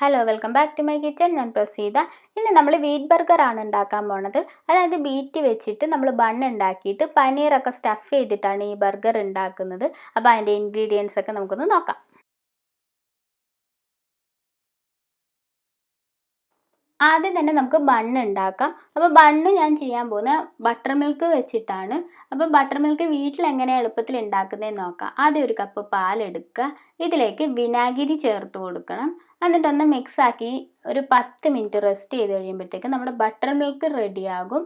Hello welcome back to my kitchen. ഞാൻ പ്രസീത. ഇന്ന് നമ്മൾ വീറ്റ് ബർഗറാണ് ഉണ്ടാക്കാൻ പോണത്. അതായത് ബീറ്റ് വെച്ചിട്ട് നമ്മൾ ബൺ ഉണ്ടാക്കിയിട്ട് പനീറൊക്കെ സ്റ്റഫ് ചെയ്തിട്ടാണ് ഈ ബർഗർ ഉണ്ടാക്കുന്നത്. അപ്പോൾ അതിൻ്റെ ഇൻഗ്രീഡിയൻസ് ഒക്കെ നമുക്കൊന്ന് നോക്കാം. ആദ്യം തന്നെ നമുക്ക് ബണ്ണ് ഉണ്ടാക്കാം. അപ്പോൾ ബണ്ണ് ഞാൻ ചെയ്യാൻ പോകുന്ന ബട്ടർ മിൽക്ക് വെച്ചിട്ടാണ്. അപ്പോൾ ബട്ടർ മിൽക്ക് വീട്ടിൽ എങ്ങനെ എളുപ്പത്തിൽ ഉണ്ടാക്കുന്നതെന്ന് നോക്കാം. ആദ്യം ഒരു കപ്പ് പാലെടുക്കുക. ഇതിലേക്ക് വിനാഗിരി ചേർത്ത് കൊടുക്കണം. എന്നിട്ടൊന്ന് മിക്സാക്കി ഒരു 10 മിനിറ്റ് റെസ്റ്റ് ചെയ്ത് കഴിയുമ്പോഴത്തേക്ക് നമ്മുടെ ബട്ടർ മിൽക്ക് റെഡിയാകും.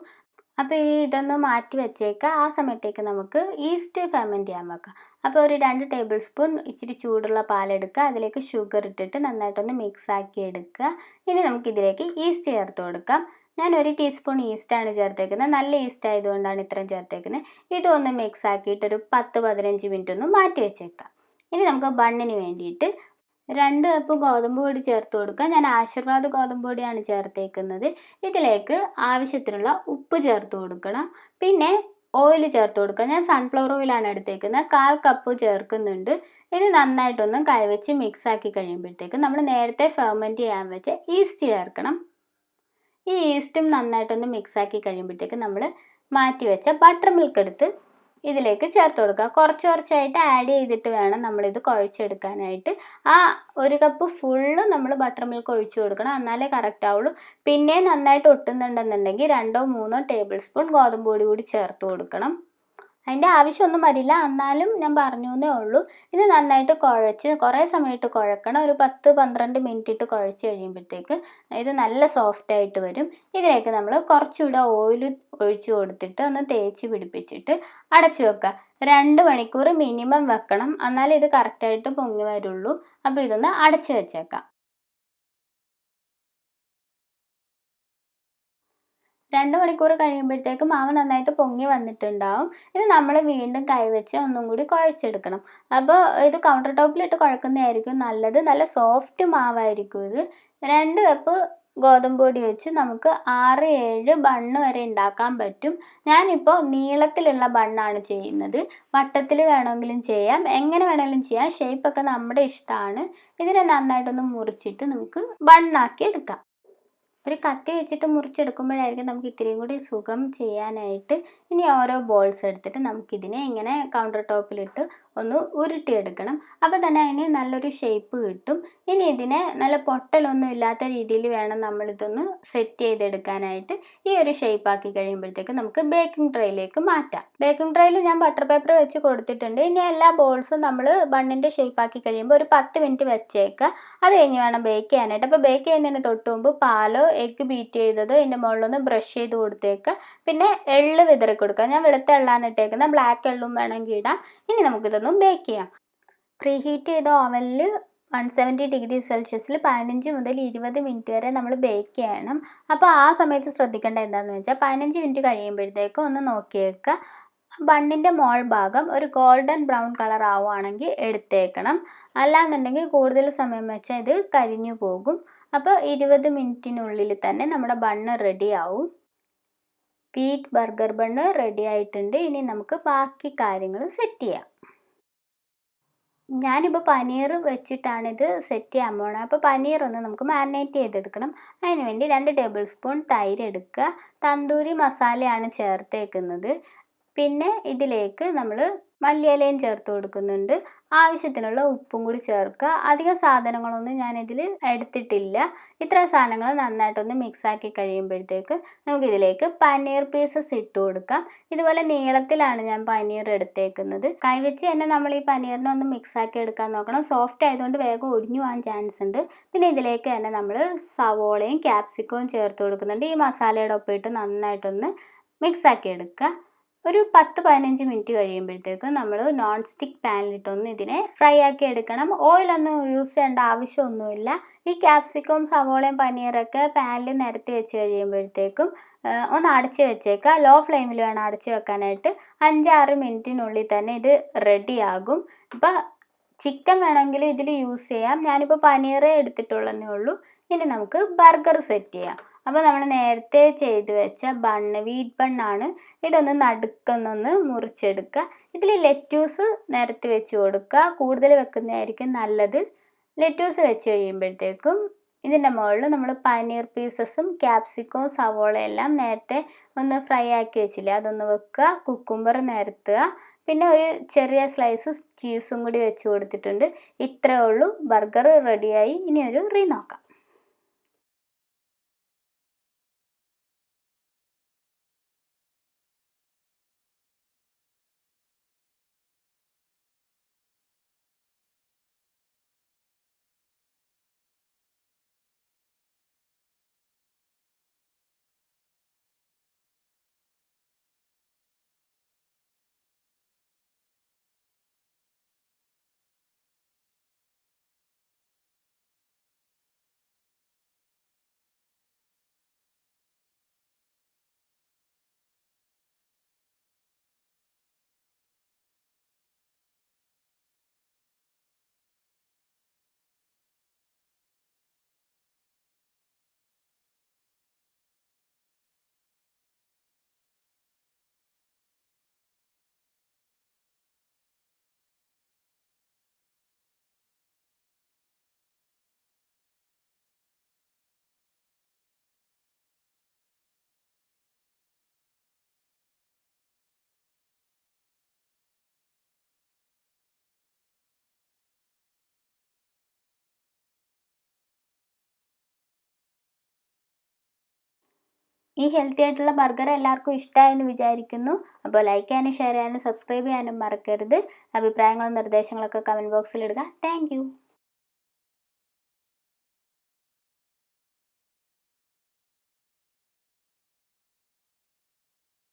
അപ്പോൾ ഇതൊന്ന് മാറ്റി വെച്ചേക്കുക. ആ സമയത്തേക്ക് നമുക്ക് ഈസ്റ്റ് ഫെർമെൻറ്റ് ചെയ്യാൻ വെക്കാം. അപ്പോൾ ഒരു 2 ടേബിൾ സ്പൂൺ ഇച്ചിരി ചൂടുള്ള പാലെടുക്കുക. അതിലേക്ക് ഷുഗർ ഇട്ടിട്ട് നന്നായിട്ടൊന്ന് മിക്സാക്കി എടുക്കുക. ഇനി നമുക്കിതിലേക്ക് ഈസ്റ്റ് ചേർത്ത് കൊടുക്കാം. ഞാൻ 1 ടീസ്പൂൺ ഈസ്റ്റാണ് ചേർത്തേക്കുന്നത്. നല്ല ഈസ്റ്റ് ആയതുകൊണ്ടാണ് ഇത്രയും ചേർത്തേക്കുന്നത്. ഇതൊന്ന് മിക്സ് ആക്കിയിട്ട് ഒരു 10-15 മിനിറ്റ് ഒന്ന് മാറ്റി വെച്ചേക്കാം. ഇനി നമുക്ക് ബണ്ണിന് വേണ്ടിയിട്ട് 2 കപ്പ് ഗോതമ്പ് പൊടി ചേർത്ത് കൊടുക്കുക. ഞാൻ ആശീർവാദ് ഗോതമ്പ് പൊടിയാണ് ചേർത്തേക്കുന്നത്. ഇതിലേക്ക് ആവശ്യത്തിനുള്ള ഉപ്പ് ചേർത്ത് കൊടുക്കണം. പിന്നെ ഓയിൽ ചേർത്ത് കൊടുക്കുക. ഞാൻ സൺഫ്ലവർ ഓയിലാണ് എടുത്തേക്കുന്നത്. 1/4 കപ്പ് ചേർക്കുന്നുണ്ട്. ഇത് നന്നായിട്ടൊന്ന് കൈവച്ച് മിക്സാക്കി കഴിയുമ്പോഴത്തേക്ക് നമ്മൾ നേരത്തെ ഫെർമെൻറ്റ് ചെയ്യാൻ വെച്ച ഈസ്റ്റ് ചേർക്കണം. ഈ ഈസ്റ്റും നന്നായിട്ടൊന്ന് മിക്സാക്കി കഴിയുമ്പോഴത്തേക്ക് നമ്മൾ മാറ്റി വെച്ച ബട്ടർ മിൽക്ക് എടുത്ത് ഇതിലേക്ക് ചേർത്ത് കൊടുക്കുക. കുറച്ചായിട്ട് ആഡ് ചെയ്തിട്ട് വേണം നമ്മളിത് കുഴച്ചെടുക്കാനായിട്ട്. ആ 1 കപ്പ് ഫുള്ള് നമ്മൾ ബട്ടർ മിൽക്ക് ഒഴിച്ചു കൊടുക്കണം. എന്നാലേ കറക്റ്റ് ആവുള്ളൂ. പിന്നെ നന്നായിട്ട് ഒട്ടുന്നുണ്ടെന്നുണ്ടെങ്കിൽ 2-3 ടേബിൾ സ്പൂൺ ഗോതമ്പ് പൊടി കൂടി ചേർത്ത് കൊടുക്കണം. അതിൻ്റെ ആവശ്യമൊന്നും വരില്ല, എന്നാലും ഞാൻ പറഞ്ഞു എന്നേ ഉള്ളൂ. ഇത് നന്നായിട്ട് കുഴച്ച് കുറേ സമയത്ത് കുഴക്കണം. ഒരു 10-12 മിനിറ്റ് ഇട്ട് കുഴച്ച് കഴിയുമ്പോഴത്തേക്ക് ഇത് നല്ല സോഫ്റ്റായിട്ട് വരും. ഇതിലേക്ക് നമ്മൾ കുറച്ചുകൂടെ ഓയിൽ ഒഴിച്ച് കൊടുത്തിട്ട് ഒന്ന് തേച്ച് പിടിപ്പിച്ചിട്ട് അടച്ചു വെക്കുക. 2 മണിക്കൂർ മിനിമം വെക്കണം, എന്നാലേ ഇത് കറക്റ്റായിട്ട് പൊങ്ങി വരുള്ളൂ. അപ്പോൾ ഇതൊന്ന് അടച്ചു വെച്ചേക്കാം. 2 മണിക്കൂർ കഴിയുമ്പോഴത്തേക്ക് മാവ് നന്നായിട്ട് പൊങ്ങി വന്നിട്ടുണ്ടാവും. ഇത് നമ്മൾ വീണ്ടും കൈവച്ച് ഒന്നും കൂടി കുഴച്ചെടുക്കണം. അപ്പോൾ ഇത് കൗണ്ടർ ടോപ്പിലിട്ട് കുഴക്കുന്നതായിരിക്കും നല്ലത്. നല്ല സോഫ്റ്റ് മാവായിരിക്കും ഇത്. 2 കപ്പ് ഗോതമ്പ് പൊടി വെച്ച് നമുക്ക് 6-7 ബണ്ണ് വരെ ഉണ്ടാക്കാൻ പറ്റും. ഞാനിപ്പോൾ നീളത്തിലുള്ള ബണ്ണാണ് ചെയ്യുന്നത്. വട്ടത്തിൽ വേണമെങ്കിലും ചെയ്യാം, എങ്ങനെ വേണമെങ്കിലും ചെയ്യാം. ഷേപ്പൊക്കെ നമ്മുടെ ഇഷ്ടമാണ്. ഇതിനെ നന്നായിട്ടൊന്ന് മുറിച്ചിട്ട് നമുക്ക് ബണ്ണാക്കി എടുക്കാം. ഒരു കത്തി വെച്ചിട്ട് മുറിച്ചെടുക്കുമ്പോഴായിരിക്കും നമുക്ക് ഇത്തിരിയും കൂടി സുഖം ചെയ്യാനായിട്ട്. ഇനി ഓരോ ബോൾസ് എടുത്തിട്ട് നമുക്കിതിനെ ഇങ്ങനെ കൗണ്ടർ ടോപ്പിലിട്ട് ഒന്ന് ഉരുട്ടിയെടുക്കണം. അപ്പോൾ തന്നെ അതിന് നല്ലൊരു ഷേപ്പ് കിട്ടും. ഇനി ഇതിനെ നല്ല പൊട്ടലൊന്നും ഇല്ലാത്ത രീതിയിൽ വേണം നമ്മളിതൊന്ന് സെറ്റ് ചെയ്തെടുക്കാനായിട്ട്. ഈ ഒരു ഷേപ്പാക്കി കഴിയുമ്പോഴത്തേക്ക് നമുക്ക് ബേക്കിംഗ് ട്രേയിലേക്ക് മാറ്റാം. ബേക്കിംഗ് ട്രേയിൽ ഞാൻ ബട്ടർ പേപ്പർ വെച്ച് കൊടുത്തിട്ടുണ്ട്. ഇനി എല്ലാ ബോൾസും നമ്മൾ ബണ്ണിൻ്റെ ഷേപ്പാക്കി കഴിയുമ്പോൾ ഒരു 10 മിനിറ്റ് വെച്ചേക്കുക. അത് കഴിഞ്ഞ് വേണം ബേക്ക് ചെയ്യാനായിട്ട്. അപ്പോൾ ബേക്ക് ചെയ്യുന്നതിന് തൊട്ട് മുമ്പ് പാലോ എഗ്ഗ് ബീറ്റ് ചെയ്തത് ഇതിൻ്റെ മുകളിലൊന്ന് ബ്രഷ് ചെയ്ത് കൊടുത്തേക്കുക. പിന്നെ എള്ള് വിതറി കൊടുക്കുക. ഞാൻ വെളുത്ത എള്ളാണ് ഇട്ടേക്കുന്നത്. ബ്ലാക്ക് എള്ളും വേണമെങ്കിൽ ഇടാം. ഇനി നമുക്കിതൊന്ന് ബേക്ക് ചെയ്യാം. പ്രീ ഹീറ്റ് ചെയ്ത ഓവനിൽ 170 ഡിഗ്രി സെൽഷ്യസിൽ 15 മുതൽ 20 മിനിറ്റ് വരെ നമ്മൾ ബേക്ക് ചെയ്യണം. അപ്പോൾ ആ സമയത്ത് ശ്രദ്ധിക്കേണ്ട എന്താണെന്ന് വെച്ചാൽ 15 മിനിറ്റ് കഴിയുമ്പോഴത്തേക്കും ഒന്ന് നോക്കിയേക്കുക. ബണ്ണിൻ്റെ മോൾ ഭാഗം ഒരു ഗോൾഡൻ ബ്രൗൺ കളർ ആവുകയാണെങ്കിൽ എടുത്തേക്കണം. അല്ലാന്നുണ്ടെങ്കിൽ കൂടുതൽ സമയം വെച്ചാൽ ഇത് കരിഞ്ഞു പോകും. അപ്പോൾ 20 മിനിറ്റിനുള്ളിൽ തന്നെ നമ്മുടെ ബണ്ണ് റെഡി ആവും. വീറ്റ് ബർഗർ ബണ്ണ് റെഡി ആയിട്ടുണ്ട്. ഇനി നമുക്ക് ബാക്കി കാര്യങ്ങൾ സെറ്റ് ചെയ്യാം. ഞാനിപ്പോൾ പനീർ വെച്ചിട്ടാണിത് സെറ്റ് ചെയ്യാൻ പോണത്. അപ്പോൾ പനീർ ഒന്ന് നമുക്ക് മാരിനേറ്റ് ചെയ്തെടുക്കണം. അതിന് വേണ്ടി 2 ടേബിൾ സ്പൂൺ തൈര് എടുക്കുക. തന്തൂരി മസാലയാണ് ചേർത്തേക്കുന്നത്. പിന്നെ ഇതിലേക്ക് നമ്മൾ മല്ലിയിലയും ചേർത്ത് കൊടുക്കുന്നുണ്ട്. ആവശ്യത്തിനുള്ള ഉപ്പും കൂടി ചേർക്കുക. അധികം സാധനങ്ങളൊന്നും ഞാനിതിൽ എടുത്തിട്ടില്ല. ഇത്രയും സാധനങ്ങൾ നന്നായിട്ടൊന്ന് മിക്സാക്കി കഴിയുമ്പോഴത്തേക്ക് നമുക്കിതിലേക്ക് പനീർ പീസസ് ഇട്ട് കൊടുക്കാം. ഇതുപോലെ നീളത്തിലാണ് ഞാൻ പനീർ എടുത്തേക്കുന്നത്. കൈവച്ച് തന്നെ നമ്മൾ ഈ പനീറിനെ ഒന്ന് മിക്സാക്കി എടുക്കാൻ നോക്കണം. സോഫ്റ്റ് ആയതുകൊണ്ട് വേഗം ഒടിഞ്ഞു പോകാൻ ചാൻസ് ഉണ്ട്. പിന്നെ ഇതിലേക്ക് തന്നെ നമ്മൾ സവോളയും ക്യാപ്സിക്കവും ചേർത്ത് കൊടുക്കുന്നുണ്ട്. ഈ മസാലയുടെ ഒപ്പം ഇട്ട് നന്നായിട്ടൊന്ന് മിക്സാക്കി എടുക്കുക. ഒരു 10-15 മിനിറ്റ് കഴിയുമ്പോഴത്തേക്കും നമ്മൾ നോൺ സ്റ്റിക്ക് പാനിലിട്ടൊന്ന് ഇതിനെ ഫ്രൈ ആക്കി എടുക്കണം. ഓയിലൊന്നും യൂസ് ചെയ്യേണ്ട ആവശ്യമൊന്നുമില്ല. ഈ ക്യാപ്സിക്കവും സവോളയും പനീറൊക്കെ പാനിൽ നിരത്തി വെച്ച് കഴിയുമ്പോഴത്തേക്കും ഒന്ന് അടച്ച് വെച്ചേക്കുക. ലോ ഫ്ലെയിമിൽ വേണം അടച്ച് വെക്കാനായിട്ട്. 5-6 മിനിറ്റിനുള്ളിൽ തന്നെ ഇത് റെഡിയാകും. ഇപ്പോൾ ചിക്കൻ വേണമെങ്കിൽ ഇതിൽ യൂസ് ചെയ്യാം. ഞാനിപ്പോൾ പനീറേ എടുത്തിട്ടുള്ളതേ ഉള്ളൂ. ഇനി നമുക്ക് ബർഗർ സെറ്റ് ചെയ്യാം. അപ്പോൾ നമ്മൾ നേരത്തെ ചെയ്ത് വെച്ച ബണ്ണ് വീറ്റ് ബണ്ണാണ്. ഇതൊന്ന് നടുക്കൊന്നൊന്ന് മുറിച്ചെടുക്കുക. ഇതിൽ ലെറ്റ്യൂസ് നിരത്തി വെച്ച് കൊടുക്കുക. കൂടുതൽ വെക്കുന്നതായിരിക്കും നല്ലത്. ലെറ്റ്യൂസ് വെച്ച് കഴിയുമ്പോഴത്തേക്കും ഇതിൻ്റെ മുകളിൽ നമ്മൾ പനീർ പീസസും ക്യാപ്സിക്കവും സവോളയെല്ലാം നേരത്തെ ഒന്ന് ഫ്രൈ ആക്കി വെച്ചില്ലേ, അതൊന്ന് വെക്കുക. കുക്കുംബർ നിരത്തുക. പിന്നെ ഒരു ചെറിയ സ്ലൈസ് ചീസും കൂടി വെച്ച് കൊടുത്തിട്ടുണ്ട്. ഇത്രയേ ഉള്ളൂ, ബർഗർ റെഡിയായി. ഇനി ഒരു നോക്കാം. ഈ ഹെൽത്തി ആയിട്ടുള്ള ബർഗർ എല്ലാവർക്കും ഇഷ്ടമായെന്ന് വിചാരിക്കുന്നു. അപ്പോൾ ലൈക്ക് ചെയ്യാനും ഷെയർ ചെയ്യാനും സബ്സ്ക്രൈബ് ചെയ്യാനും മറക്കരുത്. അഭിപ്രായങ്ങളും നിർദ്ദേശങ്ങളൊക്കെ കമൻറ്റ് ബോക്സിൽ ഇടുക. താങ്ക്